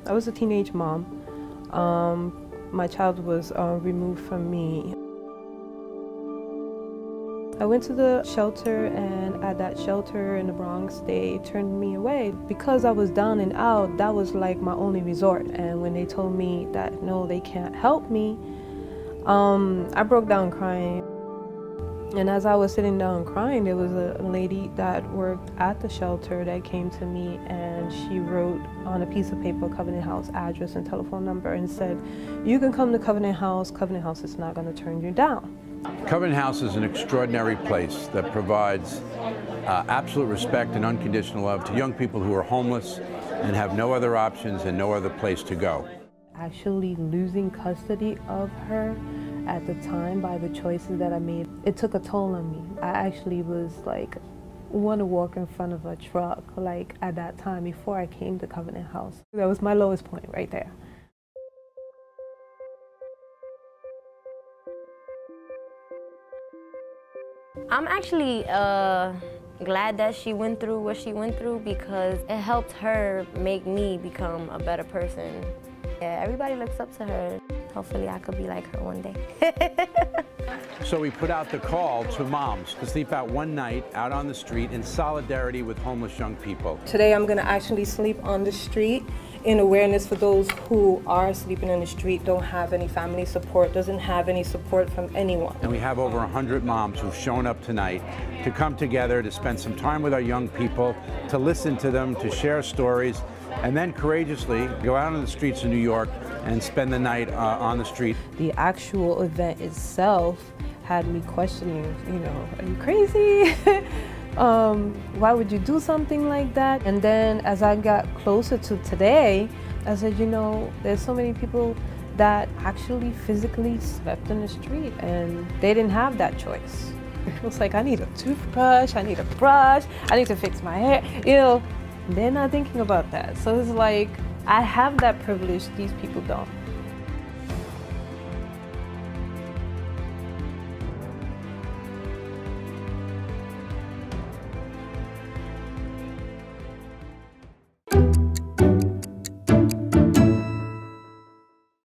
I was a teenage mom. My child was removed from me. I went to the shelter, and at that shelter in the Bronx, they turned me away. Because I was down and out, that was like my only resort. And when they told me that no, they can't help me, I broke down crying. And as I was sitting down crying, there was a lady that worked at the shelter that came to me, and she wrote on a piece of paper Covenant House address and telephone number and said, "You can come to Covenant House. Covenant House is not going to turn you down." Covenant House is an extraordinary place that provides absolute respect and unconditional love to young people who are homeless and have no other options and no other place to go. Actually losing custody of her at the time by the choices that I made, it took a toll on me. I actually was like, want to walk in front of a truck, like at that time before I came to Covenant House. That was my lowest point right there. I'm actually glad that she went through what she went through, because it helped her make me become a better person. Yeah, everybody looks up to her. Hopefully I could be like her one day. So we put out the call to moms to sleep out one night out on the street in solidarity with homeless young people. Today I'm going to actually sleep on the street in awareness for those who are sleeping in the street, don't have any family support, doesn't have any support from anyone. And we have over 100 moms who've shown up tonight to come together, to spend some time with our young people, to listen to them, to share stories, and then courageously go out on the streets of New York and spend the night on the street. The actual event itself had me questioning, you know, are you crazy? Why would you do something like that? And then as I got closer to today, I said, you know, there's so many people that actually physically slept in the street and they didn't have that choice. It was like, I need a toothbrush, I need a brush, I need to fix my hair, you know. They're not thinking about that. So it's like, I have that privilege, these people don't.